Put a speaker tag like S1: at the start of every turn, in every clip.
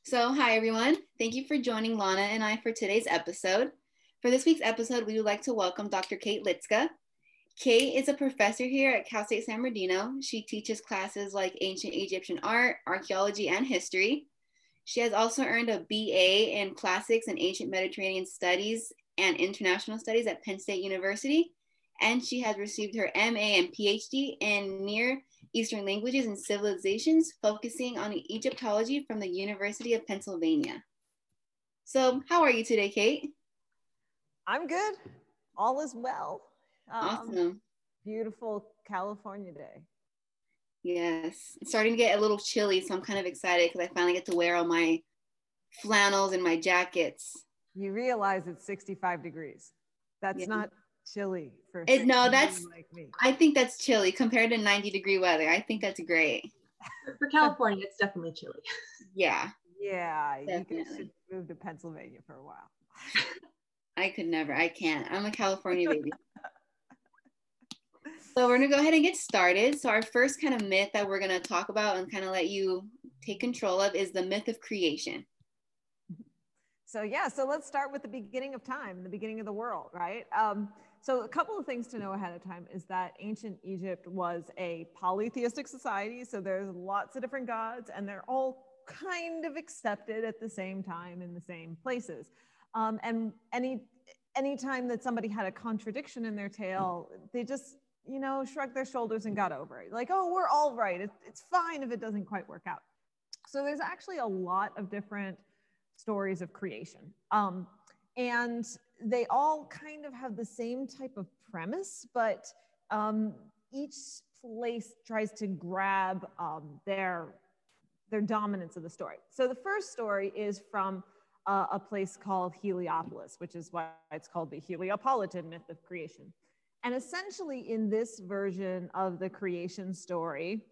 S1: So, hi everyone. Thank you for joining Lana and I for today's episode. For this week's episode, we would like to welcome Dr. Kate Liszka. Kate is a professor here at Cal State San Bernardino. She teaches classes like ancient Egyptian art, archaeology, and history. She has also earned a BA in classics and ancient Mediterranean studies and international studies at Penn State University. And she has received her MA and PhD in Near Eastern Languages and Civilizations, focusing on Egyptology from the University of Pennsylvania. So, how are you today, Kate?
S2: I'm good. All is well.
S1: Awesome.
S2: Beautiful California day.
S1: Yes, it's starting to get a little chilly, so I'm kind of excited because I finally get to wear all my flannels and my jackets.
S2: You realize it's 65 degrees. That's not chilly for
S1: no, that's
S2: like me.
S1: I think that's chilly compared to 90-degree weather. I think that's great.
S3: For California, it's definitely chilly.
S1: Yeah.
S2: Yeah,
S1: definitely.
S2: You should move to Pennsylvania for a while.
S1: I could never. I can't. I'm a California baby. So we're gonna go ahead and get started. So our first kind of myth that we're gonna talk about and kind of let you take control of is the myth of creation.
S2: So let's start with the beginning of time, the beginning of the world, right? So a couple of things to know ahead of time is that ancient Egypt was a polytheistic society. So there's lots of different gods and they're all kind of accepted at the same time in the same places. And any time that somebody had a contradiction in their tale, they just, shrugged their shoulders and got over it. Like, oh, we're all right. It's fine if it doesn't quite work out. So there's actually a lot of different stories of creation. And they all kind of have the same type of premise, but each place tries to grab their dominance of the story. So the first story is from a place called Heliopolis, which is why it's called the Heliopolitan myth of creation. And essentially in this version of the creation story,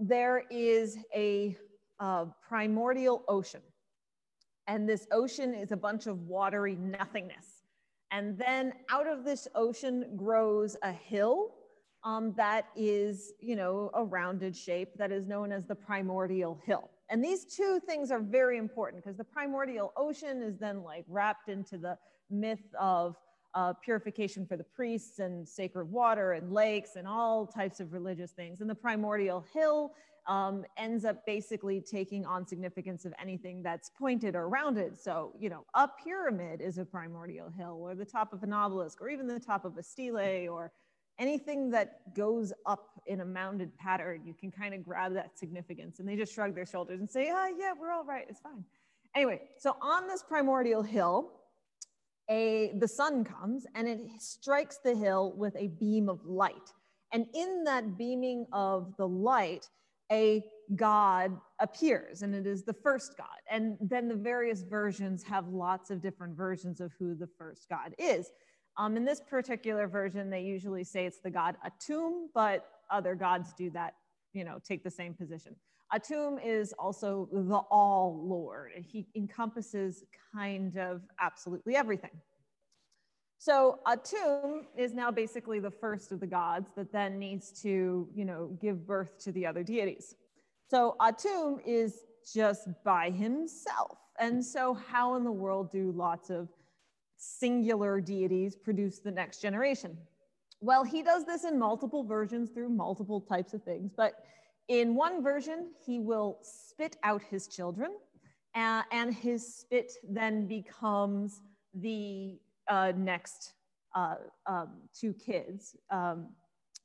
S2: there is a primordial ocean. And this ocean is a bunch of watery nothingness. And then out of this ocean grows a hill that is, a rounded shape that is known as the Primordial Hill. And these two things are very important because the primordial ocean is then like wrapped into the myth of purification for the priests and sacred water and lakes and all types of religious things. And the Primordial Hill ends up basically taking on significance of anything that's pointed or rounded. So, a pyramid is a primordial hill, or the top of an obelisk, or even the top of a stele, or anything that goes up in a mounded pattern. You can kind of grab that significance. And they just shrug their shoulders and say, yeah, we're all right, it's fine. Anyway, so on this primordial hill, the sun comes and it strikes the hill with a beam of light. And in that beaming of the light, a god appears, and it is the first god. And then the various versions have lots of different versions of who the first god is. In this particular version, they usually say it's the god Atum, but other gods do that, take the same position. Atum is also the all Lord. He encompasses kind of absolutely everything. So Atum is now basically the first of the gods that then needs to, give birth to the other deities. So Atum is just by himself. And so how in the world do lots of singular deities produce the next generation? Well, he does this in multiple versions through multiple types of things. But in one version, he will spit out his children, and his spit then becomes the next two kids,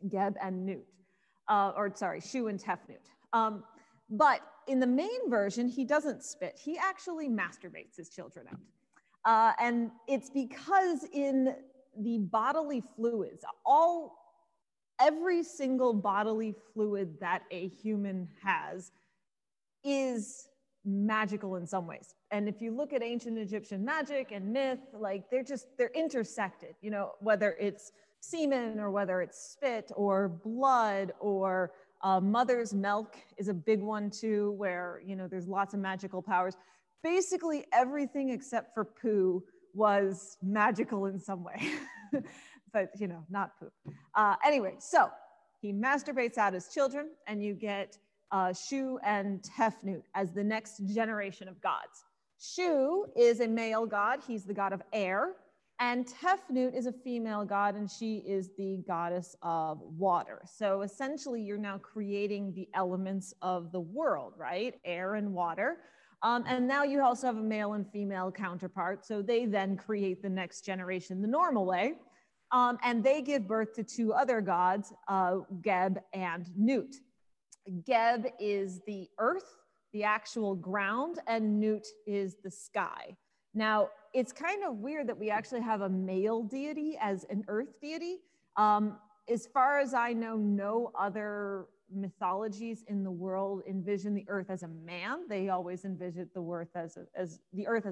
S2: Geb and Nut, Shu and Tefnut. But in the main version, he doesn't spit. He actually masturbates his children out. And it's because in the bodily fluids, every single bodily fluid that a human has is magical in some ways. And if you look at ancient Egyptian magic and myth, like they're intersected, whether it's semen or whether it's spit or blood or mother's milk is a big one too, where, there's lots of magical powers. Basically everything except for poo was magical in some way, but not poop. Anyway, so he masturbates out his children and you get Shu and Tefnut as the next generation of gods. Shu is a male god. He's the god of air. And Tefnut is a female god, and she is the goddess of water. So essentially, you're now creating the elements of the world, right? Air and water. And now you also have a male and female counterpart. So they then create the next generation the normal way. And they give birth to two other gods, Geb and Nut. Geb is the earth, the actual ground, and Nut is the sky. Now, it's kind of weird that we actually have a male deity as an earth deity. As far as I know, no other mythologies in the world envision the earth as a man. They always envision the earth as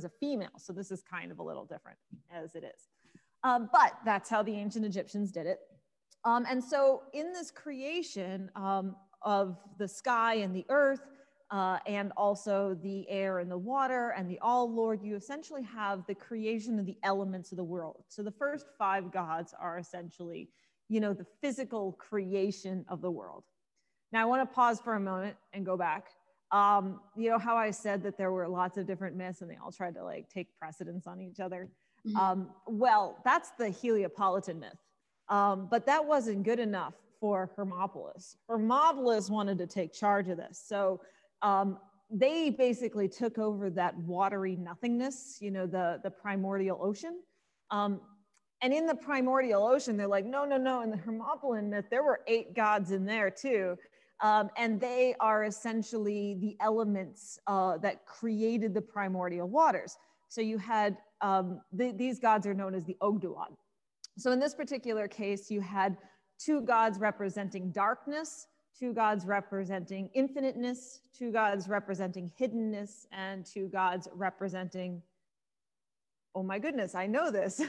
S2: a female. So this is kind of a little different as it is. But that's how the ancient Egyptians did it. And so in this creation of the sky and the earth, and also the air and the water and the all-Lord, you essentially have the creation of the elements of the world. So the first 5 gods are essentially, the physical creation of the world. Now I want to pause for a moment and go back. You know how I said that there were lots of different myths and they all tried to take precedence on each other? Mm-hmm. Well, that's the Heliopolitan myth. But that wasn't good enough for Hermopolis. Hermopolis wanted to take charge of this. So they basically took over that watery nothingness, the primordial ocean. And in the primordial ocean, they're like, no. In the Hermopolitan myth, there were 8 gods in there too. And they are essentially the elements that created the primordial waters. So you had, these gods are known as the Ogdoad. So in this particular case, you had 2 gods representing darkness, 2 gods representing infiniteness, 2 gods representing hiddenness, and 2 gods representing, oh my goodness, I know this,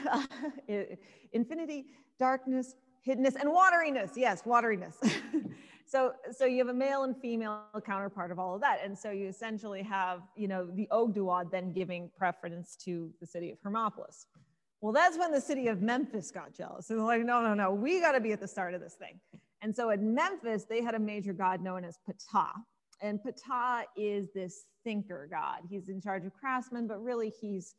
S2: infinity, darkness, hiddenness, and wateriness. Yes, wateriness. So you have a male and female counterpart of all of that. And so you essentially have, the Ogdoad then giving preference to the city of Hermopolis. Well, that's when the city of Memphis got jealous. And they're like, no, we got to be at the start of this thing. And so at Memphis, they had a major god known as Ptah. And Ptah is this thinker god. He's in charge of craftsmen, but really he's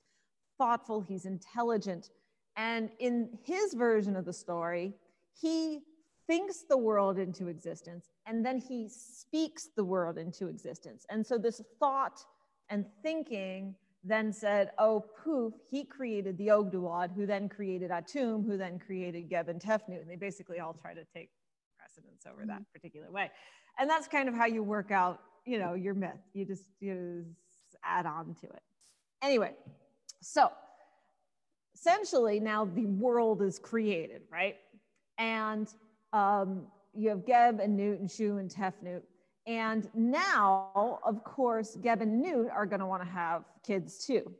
S2: thoughtful, he's intelligent. And in his version of the story, he thinks the world into existence, and then he speaks the world into existence. And so this thought and thinking then said, oh, poof, he created the Ogdoad, who then created Atum, who then created Geb and Tefnut. And they basically all try to take precedence over that particular way. And that's kind of how you work out, your myth. You just add on to it. Anyway, so essentially now the world is created, right? And you have Geb and Nut and Shu and Tefnut. And now, of course, Geb and Nut are going to want to have kids too.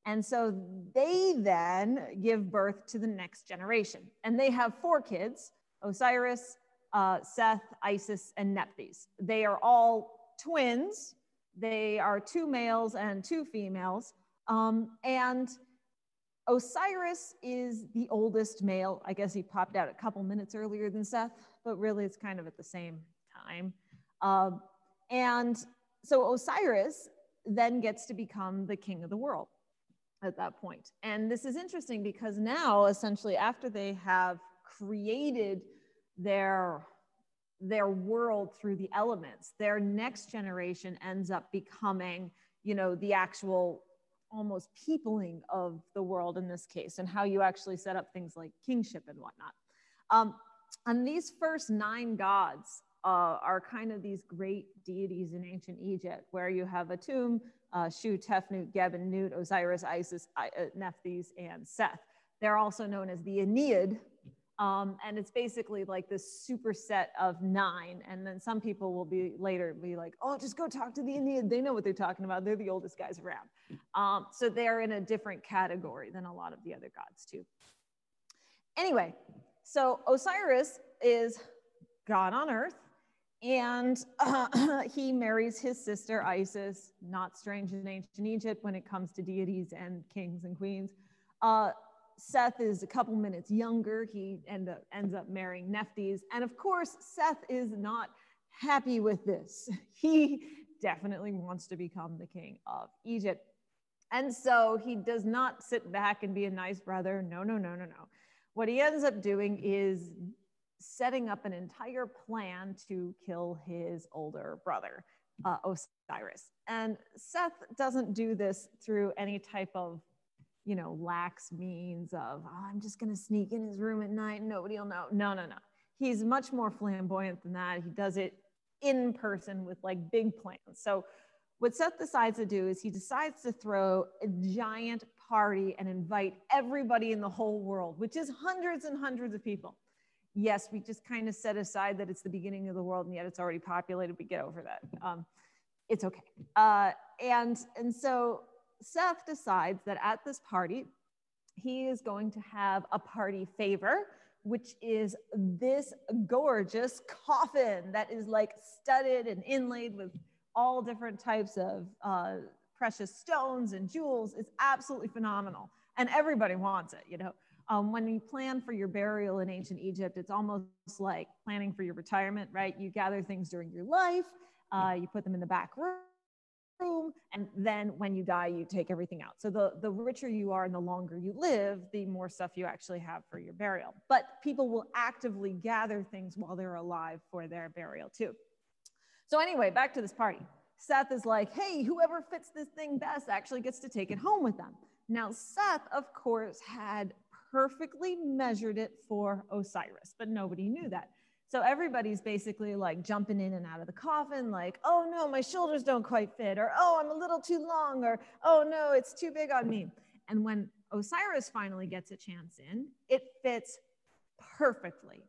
S2: And so they then give birth to the next generation. And they have 4 kids, Osiris, Seth, Isis, and Nephthys. They are all twins. They are 2 males and 2 females. And Osiris is the oldest male. I guess he popped out a couple minutes earlier than Seth, but really it's kind of at the same time. And so Osiris then gets to become the king of the world at that point. And this is interesting because now, essentially, after they have created their world through the elements, their next generation ends up becoming, the actual almost peopling of the world in this case, and how you actually set up things like kingship and whatnot. And these first 9 gods are kind of these great deities in ancient Egypt, where you have Atum, Shu, Tefnut, Geb, and Nut, Osiris, Isis, Nephthys, and Seth. They're also known as the Aeneid, and it's basically like this superset of 9. And then some people will later be like, oh, just go talk to the Aeneid. They know what they're talking about. They're the oldest guys around. So they're in a different category than a lot of the other gods too. Anyway, so Osiris is God on earth. And he marries his sister Isis, not strange in ancient Egypt when it comes to deities and kings and queens. Seth is a couple minutes younger. He ends up marrying Nephthys. And of course, Seth is not happy with this. He definitely wants to become the king of Egypt. And so he does not sit back and be a nice brother. No, no, no, no, no. What he ends up doing is setting up an entire plan to kill his older brother, Osiris. And Seth doesn't do this through any type of, you know, lax means of, oh, I'm just going to sneak in his room at night and nobody will know. No, no, no. He's much more flamboyant than that. He does it in person with like big plans. So what Seth decides to do is he decides to throw a giant party and invite everybody in the whole world, which is hundreds and hundreds of people. Yes, we just kind of set aside that it's the beginning of the world and yet it's already populated. We get over that. It's okay. And so Seth decides that at this party, he is going to have a party favor, which is this gorgeous coffin that is like studded and inlaid with all different types of precious stones and jewels. It's absolutely phenomenal. And everybody wants it, you know. When you plan for your burial in ancient Egypt, it's almost like planning for your retirement, right? You gather things during your life, you put them in the back room, and then when you die, you take everything out. So the richer you are and the longer you live, the more stuff you actually have for your burial. But people will actively gather things while they're alive for their burial too. So anyway, back to this party. Seth is like, hey, whoever fits this thing best actually gets to take it home with them. Now, Seth, of course, had perfectly measured it for Osiris, but nobody knew that. So everybody's basically like jumping in and out of the coffin, like, oh no, my shoulders don't quite fit, or oh, I'm a little too long, or oh no, it's too big on me. And when Osiris finally gets a chance in, it fits perfectly.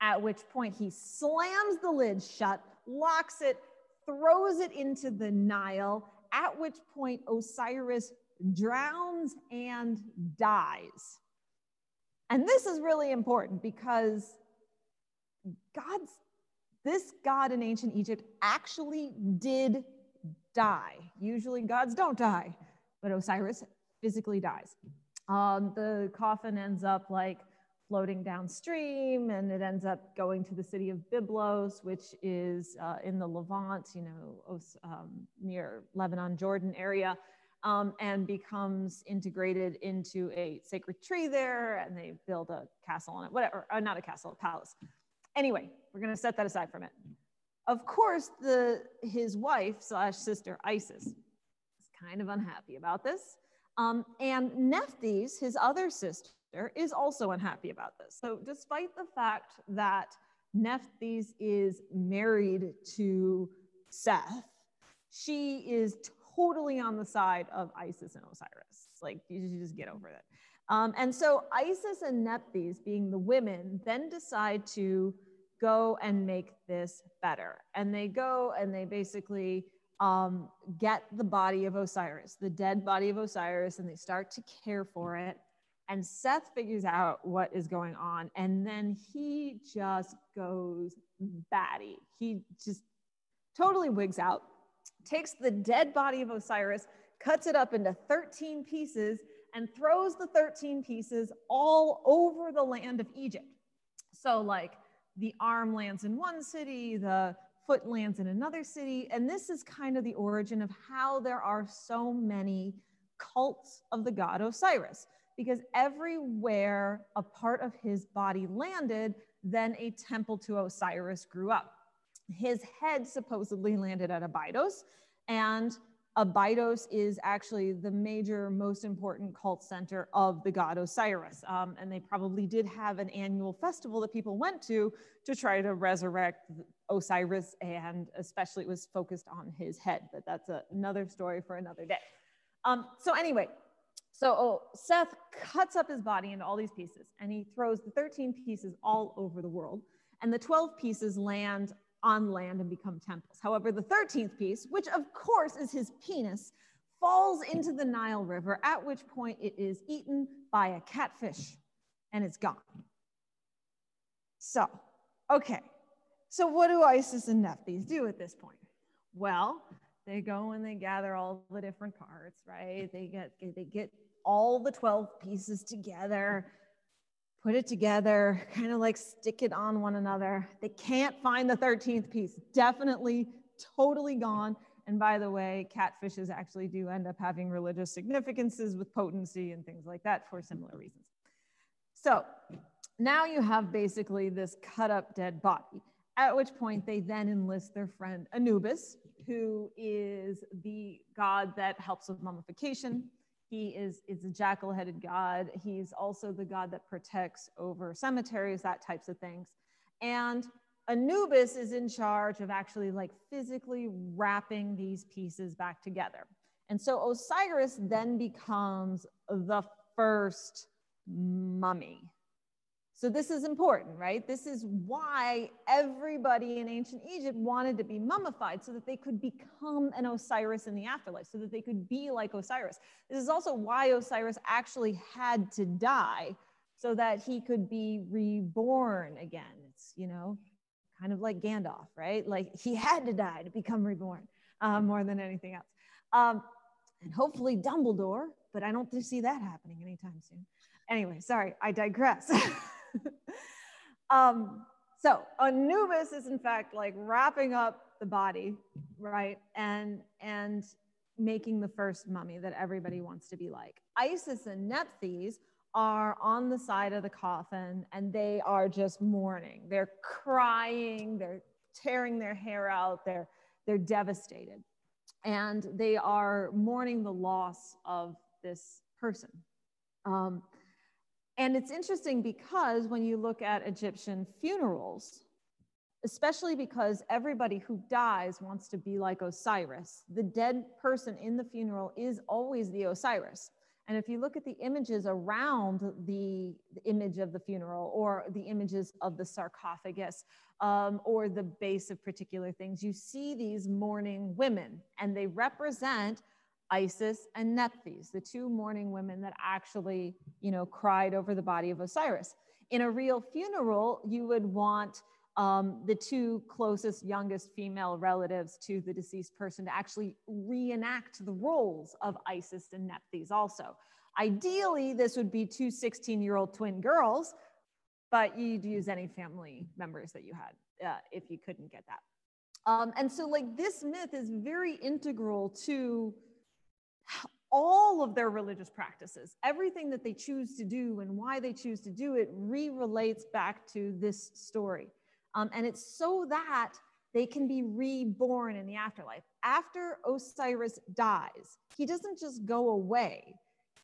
S2: At which point he slams the lid shut, locks it, throws it into the Nile, at which point Osiris drowns and dies. And this is really important because this god in ancient Egypt actually did die. Usually gods don't die, but Osiris physically dies. The coffin ends up like floating downstream, and it ends up going to the city of Byblos, which is in the Levant, you know, near Lebanon, Jordan area, and becomes integrated into a sacred tree there, and they build a castle on it, whatever, not a castle, a palace. Anyway, we're gonna set that aside for a minute. Of course, his wife / sister Isis is kind of unhappy about this. And Nephthys, his other sister, is also unhappy about this. So despite the fact that Nephthys is married to Seth, she is totally on the side of Isis and Osiris. Like, you should just get over it. And so Isis and Nephthys, being the women, then decide to go and make this better. And they go and they basically get the body of Osiris, the dead body of Osiris, and they start to care for it. And Seth figures out what is going on, and then he just goes batty. He just totally wigs out, takes the dead body of Osiris, cuts it up into 13 pieces, and throws the 13 pieces all over the land of Egypt. So like the arm lands in one city, the foot lands in another city, and this is kind of the origin of how there are so many cults of the god Osiris. Because everywhere a part of his body landed, then a temple to Osiris grew up. His head supposedly landed at Abydos, and Abydos is actually the major, most important cult center of the god Osiris. And they probably did have an annual festival that people went to try to resurrect Osiris, and especially it was focused on his head, but that's another story for another day. So anyway, so Seth cuts up his body into all these pieces, and he throws the 13 pieces all over the world, and the 12 pieces land on land and become temples. However, the 13th piece, which of course is his penis, falls into the Nile River, at which point it is eaten by a catfish, and it's gone. So, okay, so what do Isis and Nephthys do at this point? Well, they go and they gather all the different parts, right? They get all the 12 pieces together, put it together, kind of like stick it on one another. They can't find the 13th piece. Definitely, totally gone. And by the way, catfishes actually do end up having religious significances with potency and things like that for similar reasons. So now you have basically this cut up dead body, at which point they then enlist their friend Anubis, who is the god that helps with mummification. He is a jackal-headed god. He's also the god that protects over cemeteries, that types of things. And Anubis is in charge of actually like physically wrapping these pieces back together. And so Osiris then becomes the first mummy. So this is important, right? This is why everybody in ancient Egypt wanted to be mummified, so that they could become an Osiris in the afterlife, so that they could be like Osiris. This is also why Osiris actually had to die, so that he could be reborn again. It's, you know, kind of like Gandalf, right? Like he had to die to become reborn, more than anything else. And hopefully Dumbledore, but I don't see that happening anytime soon. Anyway, sorry, I digress. So Anubis is in fact like wrapping up the body, right? And making the first mummy that everybody wants to be like. Isis and Nephthys are on the side of the coffin and they are just mourning. They're crying, they're tearing their hair out, they're devastated. And they are mourning the loss of this person. And it's interesting because when you look at Egyptian funerals, especially because everybody who dies wants to be like Osiris, the dead person in the funeral is always the Osiris. And if you look at the images around the image of the funeral, or the images of the sarcophagus, or the base of particular things, you see these mourning women, and they represent Isis and Nephthys, the two mourning women that actually, you know, cried over the body of Osiris. In a real funeral, you would want the two closest, youngest female relatives to the deceased person to actually reenact the roles of Isis and Nephthys also. Ideally, this would be two 16-year-old twin girls, but you'd use any family members that you had if you couldn't get that. And so like this myth is very integral to all of their religious practices. Everything that they choose to do and why they choose to do it relates back to this story. And it's so that they can be reborn in the afterlife. After Osiris dies, he doesn't just go away.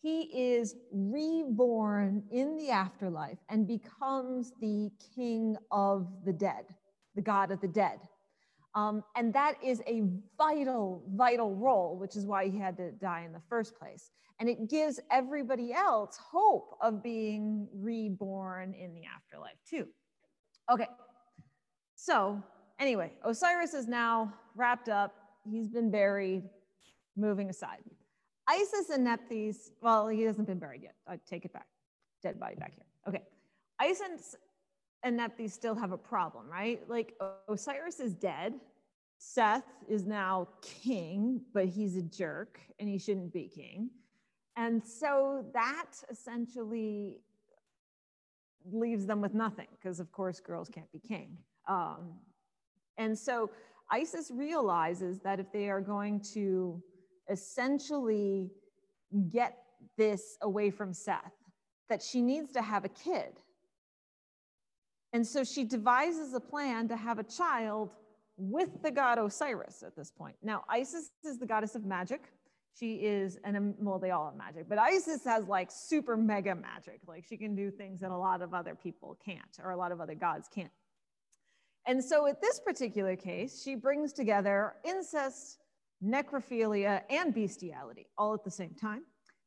S2: He is reborn in the afterlife and becomes the king of the dead, the god of the dead. And that is a vital, vital role, which is why he had to die in the first place. And it gives everybody else hope of being reborn in the afterlife too. Okay, so anyway, Osiris is now wrapped up. He's been buried, moving aside. Isis and Nephthys, well, he hasn't been buried yet. I take it back. Dead body back here. Okay, Isis and Nephthys still have a problem, right? Like Osiris is dead. Seth is now king, but he's a jerk and he shouldn't be king. And so that essentially leaves them with nothing because of course girls can't be king. And so Isis realizes that if they are going to essentially get this away from Seth, that she needs to have a kid. And so she devises a plan to have a child with the god Osiris at this point. Now, Isis is the goddess of magic. She is, well, they all have magic, but Isis has like super mega magic. Like she can do things that a lot of other people can't, or a lot of other gods can't. And so at this particular case, she brings together incest, necrophilia, and bestiality all at the same time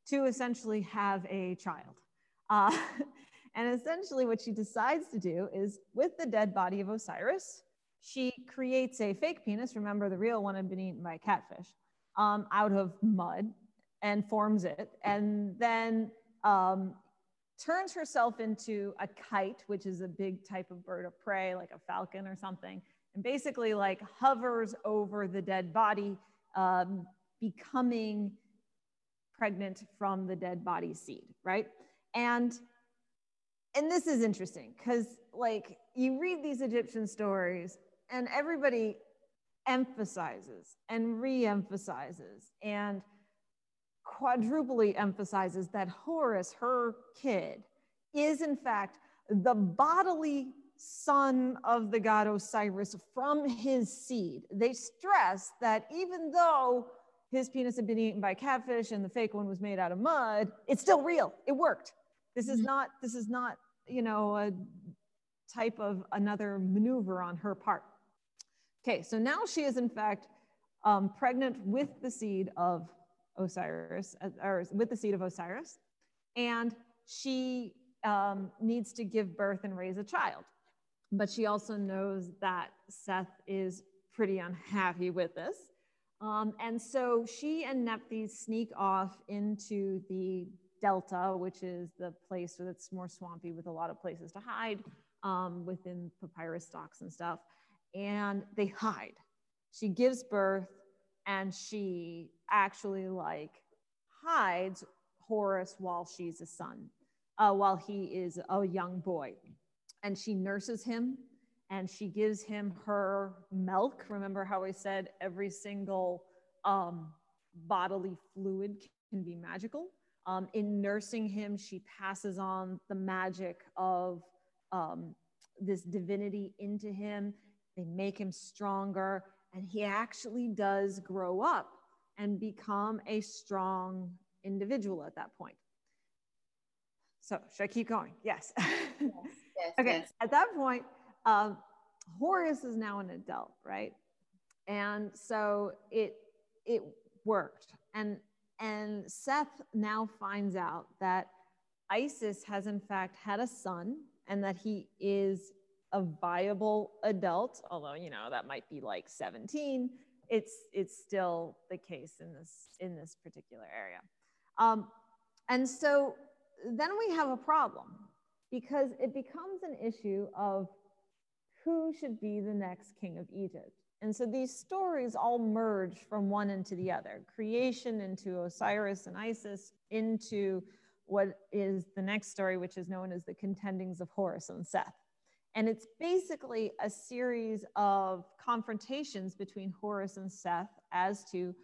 S2: to essentially have a child. And essentially what she decides to do is, with the dead body of Osiris, she creates a fake penis. Remember, the real one had been eaten by a catfish, out of mud, and forms it, and then turns herself into a kite, which is a big type of bird of prey, like a falcon or something, and basically like hovers over the dead body, becoming pregnant from the dead body seed, right? And and this is interesting because like you read these Egyptian stories and everybody emphasizes and re-emphasizes and quadruply emphasizes that Horus, her kid, is in fact the bodily son of the god Osiris from his seed. They stress that even though his penis had been eaten by catfish and the fake one was made out of mud, it's still real. It worked. This is not, you know, a type of another maneuver on her part. Okay, so now she is in fact pregnant with the seed of Osiris, or with the seed of Osiris, and she needs to give birth and raise a child. But she also knows that Seth is pretty unhappy with this. And so she and Nephthys sneak off into the Delta, which is the place that's more swampy with a lot of places to hide within papyrus stocks and stuff. And they hide. She gives birth and she actually like hides Horus while she's a son, while he is a young boy. And she nurses him and she gives him her milk. Remember how I said every single bodily fluid can be magical? In nursing him, she passes on the magic of this divinity into him. They make him stronger, and he actually does grow up and become a strong individual at that point. So should I keep going? Yes.
S1: Yes,
S2: Okay.
S1: yes.
S2: At that point, Horus is now an adult, right? And so it worked. And Seth now finds out that Isis has in fact had a son and that he is a viable adult, although, you know, that might be like 17. It's still the case in this particular area. And so then we have a problem because it becomes an issue of who should be the next king of Egypt. And so these stories all merge from one into the other, creation into Osiris and Isis, into what is the next story, which is known as the Contendings of Horus and Seth. And it's basically a series of confrontations between Horus and Seth as to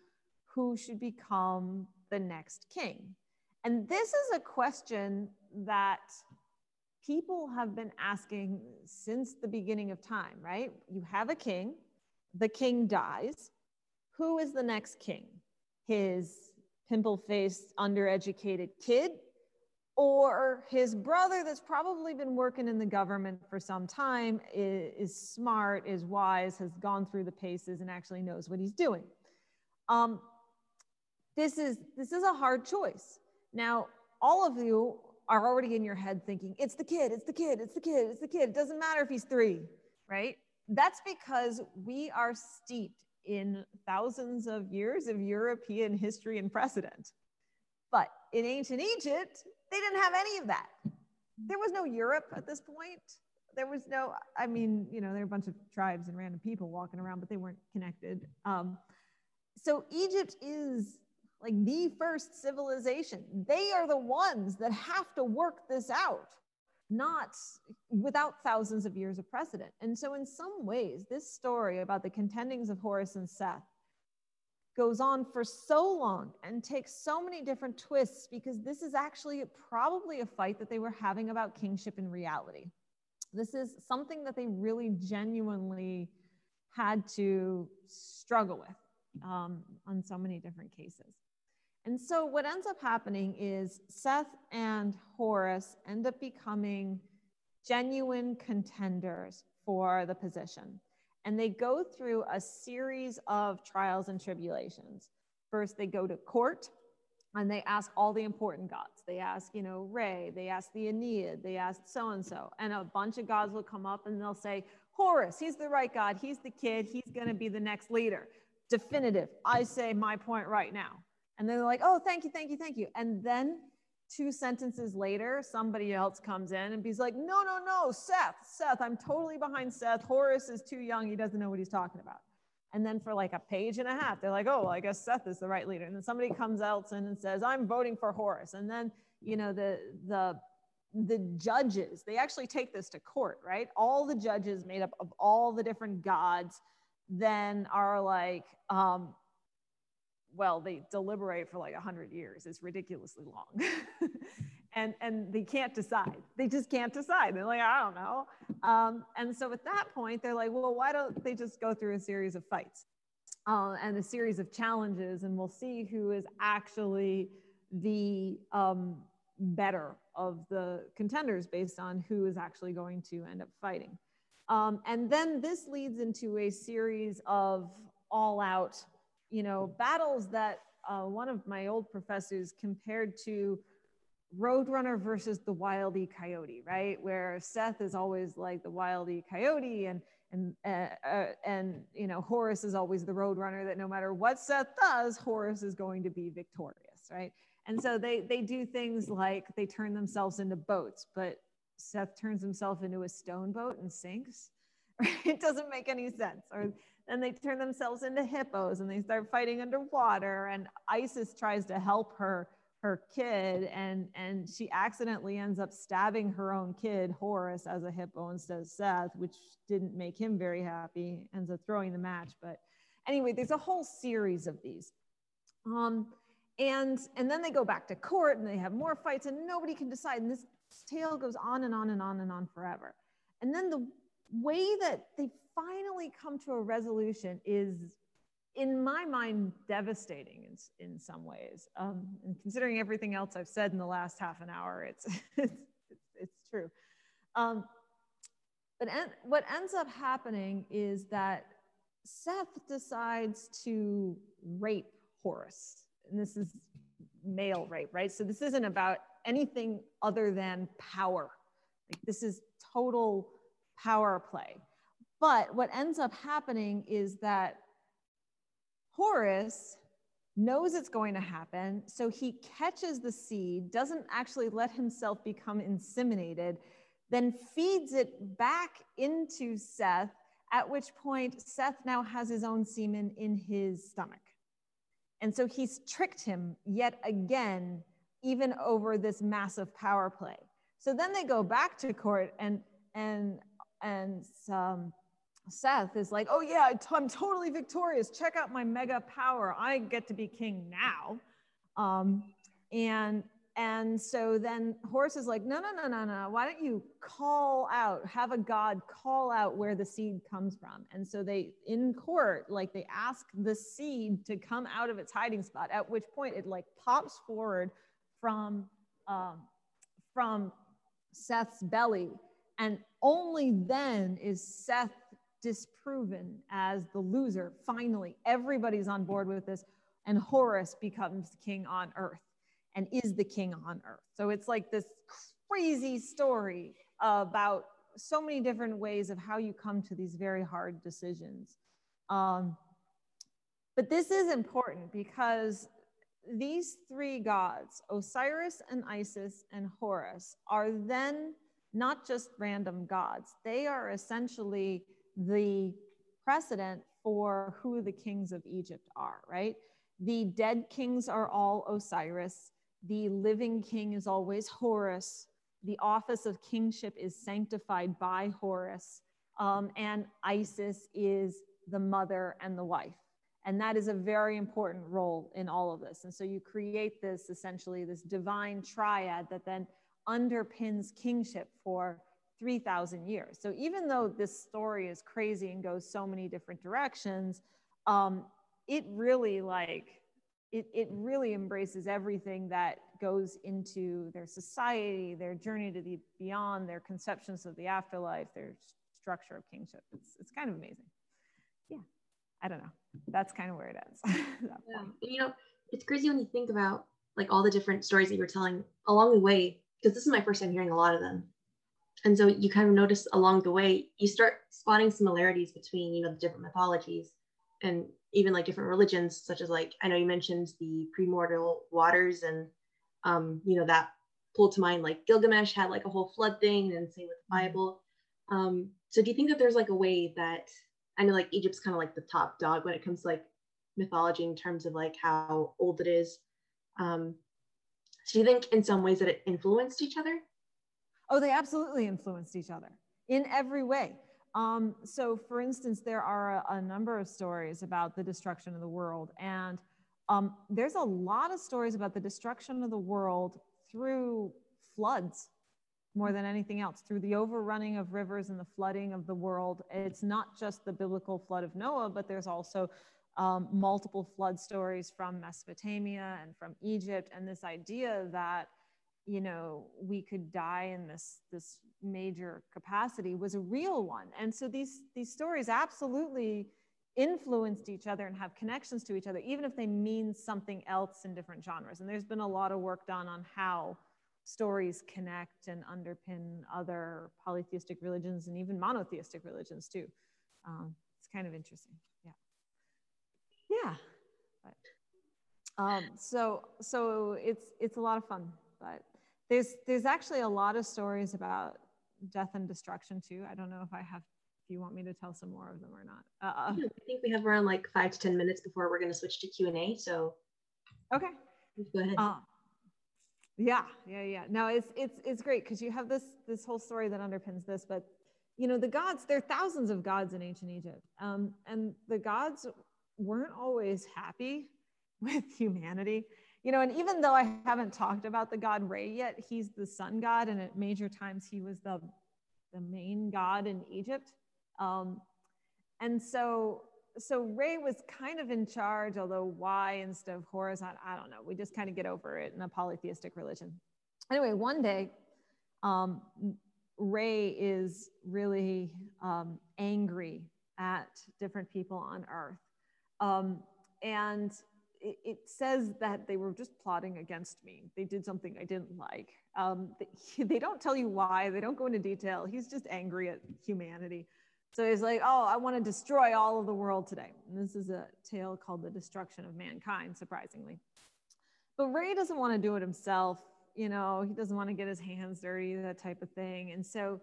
S2: who should become the next king. And this is a question that people have been asking since the beginning of time, right? You have a king, the king dies. Who is the next king? His pimple-faced, undereducated kid, or his brother that's probably been working in the government for some time, is smart, is wise, has gone through the paces and actually knows what he's doing. This is a hard choice. Now, all of you are already in your head thinking, it's the kid, it's the kid, it's the kid, it's the kid. It doesn't matter if he's 3, right? That's because we are steeped in thousands of years of European history and precedent. But in ancient Egypt, they didn't have any of that. There was no Europe at this point. There was no, I mean, you know, there were a bunch of tribes and random people walking around, but they weren't connected. So Egypt is like the first civilization. They are the ones that have to work this out, not without thousands of years of precedent. And so in some ways, this story about the contendings of Horus and Seth goes on for so long and takes so many different twists because this is actually probably a fight that they were having about kingship in reality. This is something that they really genuinely had to struggle with on so many different cases. And so what ends up happening is Seth and Horus end up becoming genuine contenders for the position. And they go through a series of trials and tribulations. First, they go to court and they ask all the important gods. They ask, you know, Re, they ask the Aeneid, they ask so-and-so. And a bunch of gods will come up and they'll say, Horus, he's the right god, he's the kid, he's gonna be the next leader. Definitive, I say my point right now. And they're like, oh, thank you, thank you, thank you. And then 2 sentences later, somebody else comes in and he's like, no, no, no, Seth, I'm totally behind Seth. Horus is too young. He doesn't know what he's talking about. And then for like a page and a half, they're like, oh, well, I guess Seth is the right leader. And then somebody comes else in and says, I'm voting for Horus. And then, you know, the the judges, they actually take this to court, right? All the judges made up of all the different gods then are like, well, they deliberate for like 100 years. It's ridiculously long. and they can't decide. They just can't decide. They're like, I don't know. And so at that point, they're like, well, why don't they just go through a series of fights and a series of challenges, and we'll see who is actually the better of the contenders based on who is actually going to end up fighting. And then this leads into a series of all-out, battles that one of my old professors compared to Roadrunner versus the Wile E. Coyote, right? Where Seth is always like the Wile E. Coyote, and Horus is always the Roadrunner, that no matter what Seth does, Horus is going to be victorious, right? And so they do things like they turn themselves into boats, but Seth turns himself into a stone boat and sinks. Right? It doesn't make any sense. Or then they turn themselves into hippos and they start fighting underwater, and Isis tries to help her kid, and she accidentally ends up stabbing her own kid, Horus, as a hippo instead of Seth, which didn't make him very happy, ends up throwing the match. But anyway, there's a whole series of these. And then they go back to court and they have more fights and nobody can decide. And this tale goes on and on and on and on forever. And then the way that they finally come to a resolution is, in my mind, devastating in some ways. And considering everything else I've said in the last half an hour, it's true. But what ends up happening is that Seth decides to rape Horus. And this is male rape, right? So this isn't about anything other than power. Like, this is total power play. But what ends up happening is that Horus knows it's going to happen, so he catches the seed, doesn't actually let himself become inseminated, then feeds it back into Seth, at which point Seth now has his own semen in his stomach. And so he's tricked him yet again, even over this massive power play. So then they go back to court, and Seth is like, oh yeah, I'm totally victorious. Check out my mega power. I get to be king now. And so then Horus is like, no. Why don't you have a god call out where the seed comes from? And so they, in court, like, they ask the seed to come out of its hiding spot, at which point it like pops forward from Seth's belly. And only then is Seth disproven as the loser. Finally, everybody's on board with this, and Horus becomes king on Earth and is the king on Earth. So it's like this crazy story about so many different ways of how you come to these very hard decisions. But this is important because these three gods, Osiris and Isis and Horus, are then not just random gods. They are essentially the precedent for who the kings of Egypt are, right? The dead kings are all Osiris. The living king is always Horus. The office of kingship is sanctified by Horus. And Isis is the mother and the wife. And that is a very important role in all of this. And so you create this, essentially, this divine triad that then underpins kingship for 3,000 years. So even though this story is crazy and goes so many different directions, it really embraces everything that goes into their society, their journey to the beyond, their conceptions of the afterlife, their structure of kingship. It's kind of amazing. Yeah, I don't know. That's kind of where it ends.
S3: Yeah. And, it's crazy when you think about like all the different stories that you were telling along the way, because this is my first time hearing a lot of them. And so you kind of notice along the way, you start spotting similarities between, the different mythologies and even like different religions, such as like, I know you mentioned the primordial waters, and, that pulled to mind, like Gilgamesh had like a whole flood thing, and same with the Bible. So do you think that there's like a way that, I know like Egypt's kind of like the top dog when it comes to like mythology in terms of like how old it is. So do you think in some ways that it influenced each other?
S2: Oh, they absolutely influenced each other in every way. So for instance, there are a number of stories about the destruction of the world. And there's a lot of stories about the destruction of the world through floods more than anything else, through the overrunning of rivers and the flooding of the world. It's not just the biblical flood of Noah, but there's also multiple flood stories from Mesopotamia and from Egypt. And this idea that, you know, we could die in this major capacity was a real one. And so these stories absolutely influenced each other and have connections to each other, even if they mean something else in different genres. And there's been a lot of work done on how stories connect and underpin other polytheistic religions and even monotheistic religions too. It's kind of interesting. Yeah. But, so it's a lot of fun, but there's actually a lot of stories about death and destruction too. I don't know if you want me to tell some more of them or not.
S3: I think we have around like 5 to 10 minutes before we're going to switch to Q&A. So
S2: okay,
S3: go ahead.
S2: Yeah. No, it's great because you have this whole story that underpins this. But you know, the gods, there are thousands of gods in ancient Egypt, and the gods weren't always happy with humanity. You know, and even though I haven't talked about the god Re yet, he's the sun god, and at major times he was the main god in Egypt. And so Re was kind of in charge, although why instead of Horus, I don't know. We just kind of get over it in a polytheistic religion. Anyway, one day, Re is really angry at different people on Earth. And it says that they were just plotting against me. They did something I didn't like. They don't tell you why. They don't go into detail. He's just angry at humanity. So he's like, oh, I want to destroy all of the world today. And this is a tale called The Destruction of Mankind, surprisingly. But Re doesn't want to do it himself. You know, he doesn't want to get his hands dirty, that type of thing. And so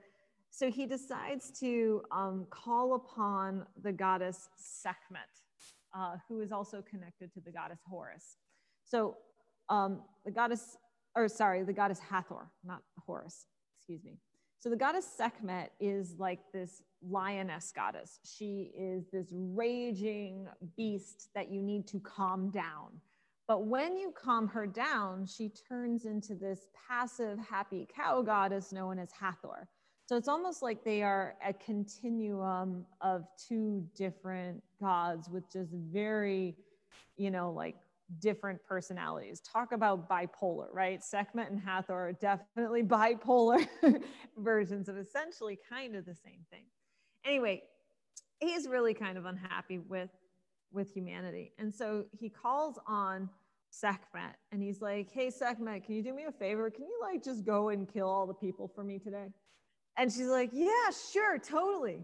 S2: he decides to call upon the goddess Sekhmet, who is also connected to the goddess Horus. So the goddess Hathor, not Horus, excuse me. So the goddess Sekhmet is like this lioness goddess. She is this raging beast that you need to calm down. But when you calm her down, she turns into this passive, happy cow goddess known as Hathor. So it's almost like they are a continuum of two different gods with just very, you know, like different personalities. Talk about bipolar, right? Sekhmet and Hathor are definitely bipolar versions of essentially kind of the same thing. Anyway, he's really kind of unhappy with humanity. And so he calls on Sekhmet and he's like, hey, Sekhmet, can you do me a favor? Can you like just go and kill all the people for me today? And she's like, yeah, sure, totally.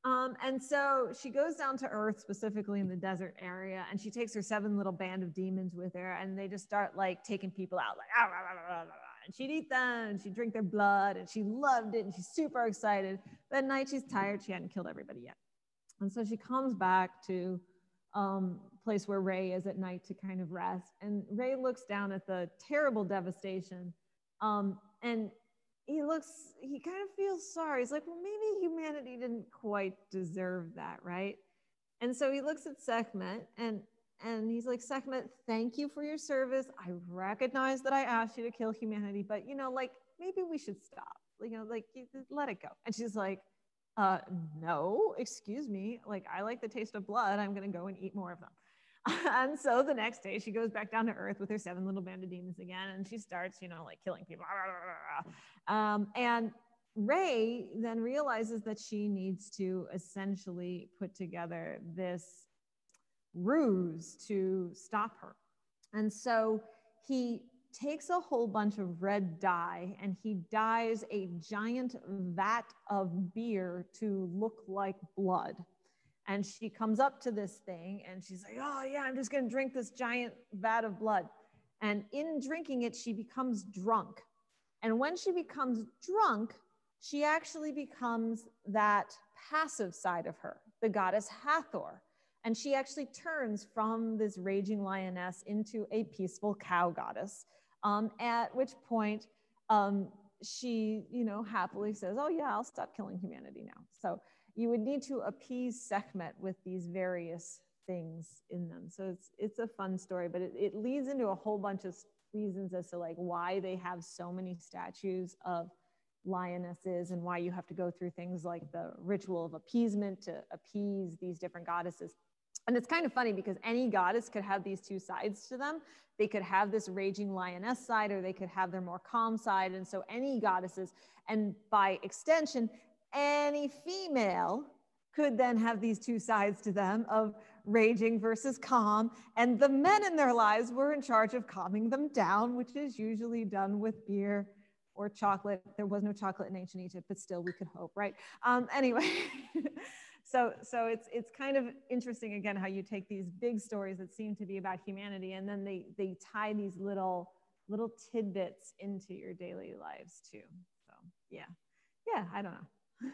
S2: And so she goes down to Earth, specifically in the desert area, and she takes her 7 little band of demons with her, and they just start like taking people out, like, ah, rah, rah, rah, rah. And she'd eat them, and she'd drink their blood, and she loved it, and she's super excited. But at night, she's tired. She hadn't killed everybody yet. And so she comes back to place where Re is at night to kind of rest. And Re looks down at the terrible devastation, and he kind of feels sorry. He's like, well, maybe humanity didn't quite deserve that, right? And so he looks at Sekhmet and he's like, Sekhmet, thank you for your service. I recognize that I asked you to kill humanity, but you know, like maybe we should stop. You know, like let it go. And she's like, no, excuse me. Like I like the taste of blood. I'm gonna go and eat more of them. And so the next day she goes back down to Earth with her 7 little band of demons again, and she starts, you know, like killing people. And Re then realizes that she needs to essentially put together this ruse to stop her. And so he takes a whole bunch of red dye and he dyes a giant vat of beer to look like blood. And she comes up to this thing and she's like, oh yeah, I'm just gonna drink this giant vat of blood. And in drinking it, she becomes drunk. And when she becomes drunk, she actually becomes that passive side of her, the goddess Hathor. And she actually turns from this raging lioness into a peaceful cow goddess, at which point she, you know, happily says, oh yeah, I'll stop killing humanity now. So you would need to appease Sekhmet with these various things in them. So it's a fun story, but it leads into a whole bunch of reasons as to like why they have so many statues of lionesses and why you have to go through things like the ritual of appeasement to appease these different goddesses. And it's kind of funny because any goddess could have these two sides to them. They could have this raging lioness side, or they could have their more calm side. And so any goddesses, and by extension, any female could then have these two sides to them of raging versus calm. And the men in their lives were in charge of calming them down, which is usually done with beer or chocolate. There was no chocolate in ancient Egypt, but still we could hope, right? Anyway, so it's kind of interesting, again, how you take these big stories that seem to be about humanity, and then they tie these little tidbits into your daily lives too. So yeah, I don't know.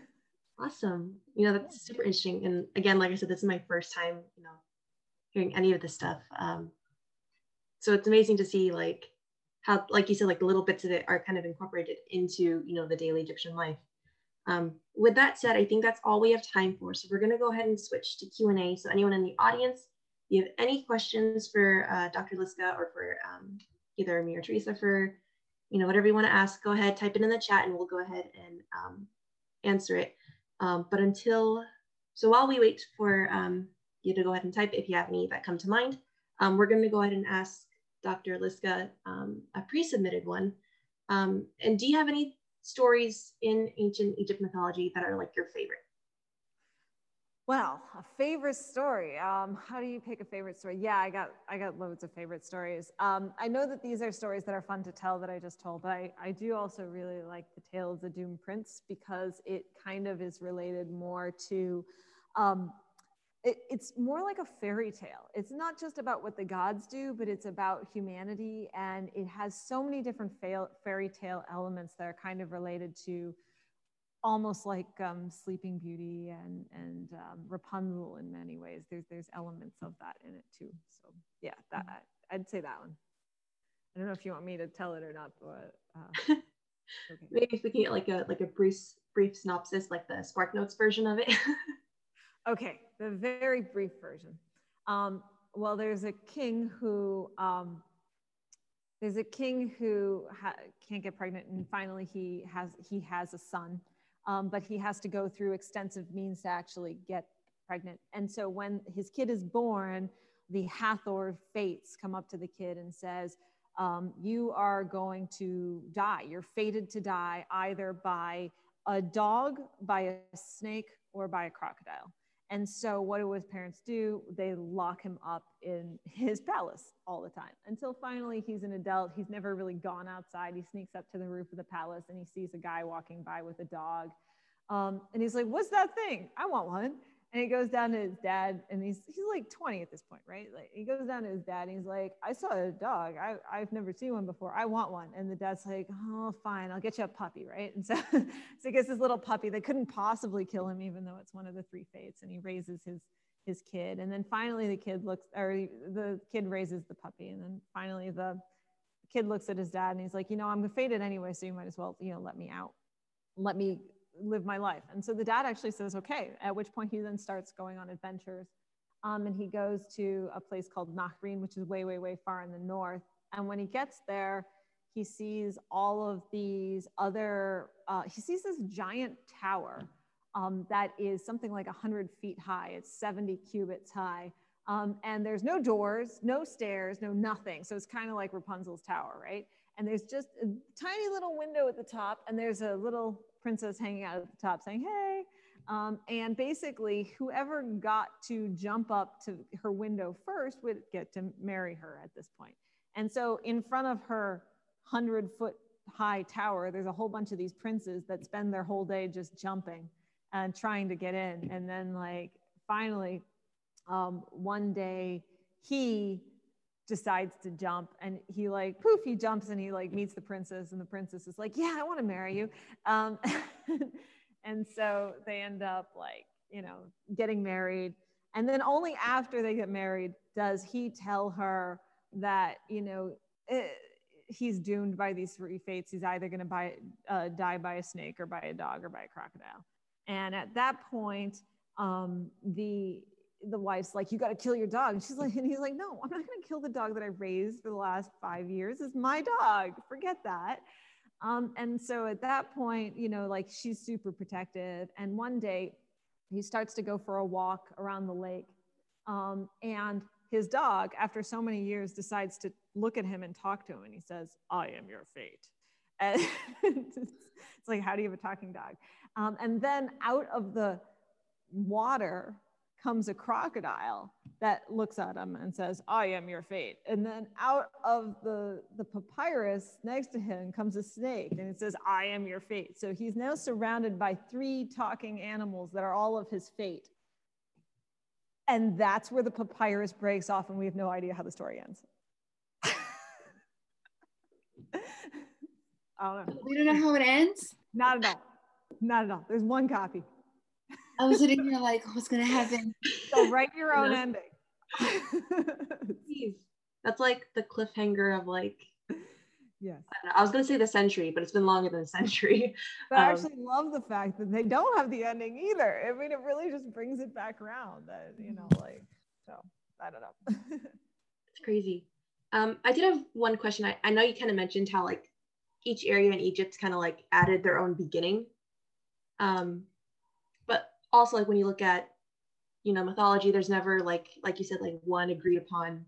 S3: Awesome. You know, that's super interesting. And again, like I said, this is my first time, you know, hearing any of this stuff. So it's amazing to see like how, like you said, like the little bits of it are kind of incorporated into, you know, the daily Egyptian life. With that said, I think that's all we have time for. So we're going to go ahead and switch to Q&A. So anyone in the audience, if you have any questions for Dr. Liszka or for either me or Teresa, for, you know, whatever you want to ask, go ahead, type it in the chat and we'll go ahead and answer it. But while we wait for you to go ahead and type if you have any that come to mind, we're going to go ahead and ask Dr. Liszka a pre-submitted one. And do you have any stories in ancient Egypt mythology that are like your favorite?
S2: Well, a favorite story. How do you pick a favorite story? Yeah, I got loads of favorite stories. I know that these are stories that are fun to tell that I just told, but I do also really like the tale of the Doomed Prince because it kind of is related more to, it's more like a fairy tale. It's not just about what the gods do, but it's about humanity, and it has so many different fairy tale elements that are kind of related to almost like Sleeping Beauty and Rapunzel in many ways. There's elements of that in it too. So yeah, I'd say that one. I don't know if you want me to tell it or not, but okay.
S3: Maybe if we can get like a brief synopsis, like the Spark Notes version of it.
S2: Okay, the very brief version. Well, there's a king who can't get pregnant, and finally he has a son. But he has to go through extensive means to actually get pregnant. And so when his kid is born, the Hathor fates come up to the kid and says, you are going to die. You're fated to die either by a dog, by a snake, or by a crocodile. And so what do his parents do? They lock him up in his palace all the time until finally he's an adult. He's never really gone outside. He sneaks up to the roof of the palace and he sees a guy walking by with a dog. And he's like, what's that thing? I want one. And he goes down to his dad, and he's like 20 at this point, right? Like he goes down to his dad and he's like, I saw a dog. I've never seen one before. I want one. And the dad's like, oh, fine, I'll get you a puppy, right? And so he gets this little puppy that couldn't possibly kill him, even though it's one of the three fates. And he raises his kid. And then finally the kid raises the puppy. And then finally the kid looks at his dad and he's like, you know, I'm fated anyway, so you might as well, you know, let me out. Let me live my life. And so the dad actually says, okay, at which point he then starts going on adventures. And he goes to a place called Nahrin, which is way, way, way far in the north. And when he gets there, he sees all of these other, he sees this giant tower that is something like 100 feet high. It's 70 cubits high. And there's no doors, no stairs, no nothing. So it's kind of like Rapunzel's tower, right? And there's just a tiny little window at the top, and there's a little princess hanging out at the top saying, hey. And basically, whoever got to jump up to her window first would get to marry her at this point. And so in front of her 100-foot high tower, there's a whole bunch of these princes that spend their whole day just jumping and trying to get in. And then like finally, one day he decides to jump, and he like poof, he jumps and he like meets the princess, and the princess is like, yeah, I want to marry you. And so they end up like, you know, getting married. And then only after they get married does he tell her that, you know, he's doomed by these three fates. He's either going to die by a snake or by a dog or by a crocodile. And at that point, the wife's like, you got to kill your dog. And he's like, no, I'm not going to kill the dog that I raised for the last 5 years. It's my dog. Forget that. And so at that point, like she's super protective. And one day he starts to go for a walk around the lake. And his dog, after so many years, decides to look at him and talk to him. And he says, I am your fate. And it's like, how do you have a talking dog? And then out of the water comes a crocodile that looks at him and says, I am your fate. And then out of the papyrus next to him comes a snake and it says, I am your fate. So he's now surrounded by 3 talking animals that are all of his fate. And that's where the papyrus breaks off and we have no idea how the story ends. I don't know.
S1: We don't know how it ends?
S2: Not at all. Not at all. There's one copy.
S1: I was sitting here like, what's going to happen?
S2: So write your own ending.
S3: That's like the cliffhanger of like,
S2: yes.
S3: I was going to say the century, but it's been longer than a century.
S2: But I actually love the fact that they don't have the ending either. I mean, it really just brings it back around that, like, so I don't know.
S3: It's crazy. I did have one question. I know you kind of mentioned how like each area in Egypt kind of like added their own beginning. But also like when you look at, mythology, there's never like you said, like one agreed upon,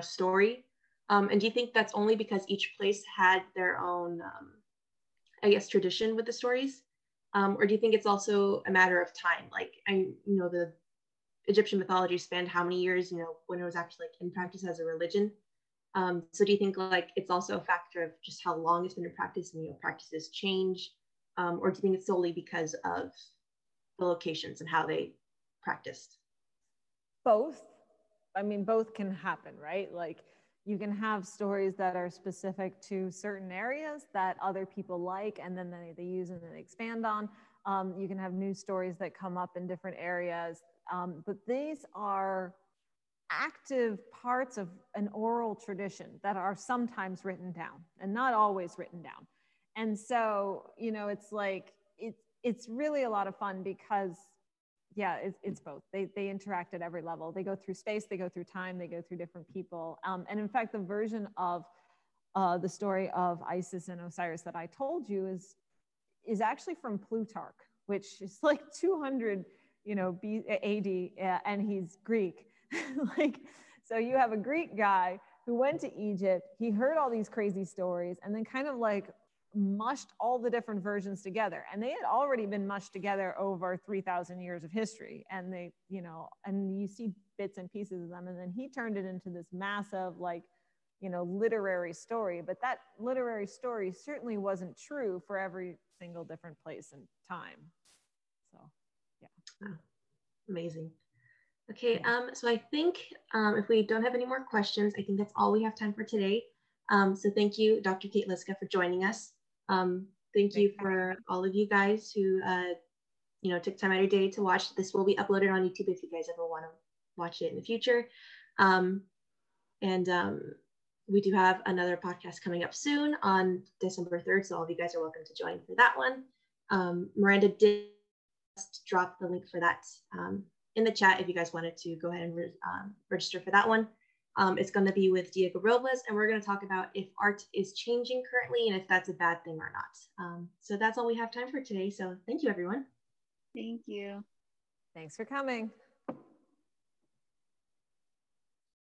S3: story. And do you think that's only because each place had their own, I guess, tradition with the stories? Or do you think it's also a matter of time? Like, the Egyptian mythology spanned how many years, when it was actually like in practice as a religion? So do you think like it's also a factor of just how long it's been in practice and, practices change? Or do you think it's solely because of the locations and how they practiced?
S2: Both. I mean, both can happen, right? Like you can have stories that are specific to certain areas that other people like, and then they use and then they expand on. You can have new stories that come up in different areas. But these are active parts of an oral tradition that are sometimes written down and not always written down. And so, it's like, it's really a lot of fun because it's both. They interact at every level. They go through space, they go through time, they go through different people. And in fact, the version of the story of Isis and Osiris that I told you is actually from Plutarch, which is like 200, AD, and he's Greek. So you have a Greek guy who went to Egypt. He heard all these crazy stories and then kind of like mushed all the different versions together, and they had already been mushed together over 3,000 years of history, and they and you see bits and pieces of them, and then he turned it into this massive like literary story. But that literary story certainly wasn't true for every single different place and time. So
S3: oh, amazing. Okay, so I think if we don't have any more questions, I think that's all we have time for today. So thank you, Dr. Kate Liszka, for joining us. Thank you for all of you guys who, took time out of your day to watch. This will be uploaded on YouTube if you guys ever want to watch it in the future. We do have another podcast coming up soon on December 3rd, so all of you guys are welcome to join for that one. Miranda did drop the link for that in the chat if you guys wanted to go ahead and register for that one. It's going to be with Diego Robles, and we're going to talk about if art is changing currently and if that's a bad thing or not. So that's all we have time for today. So thank you, everyone.
S1: Thank you.
S2: Thanks for coming.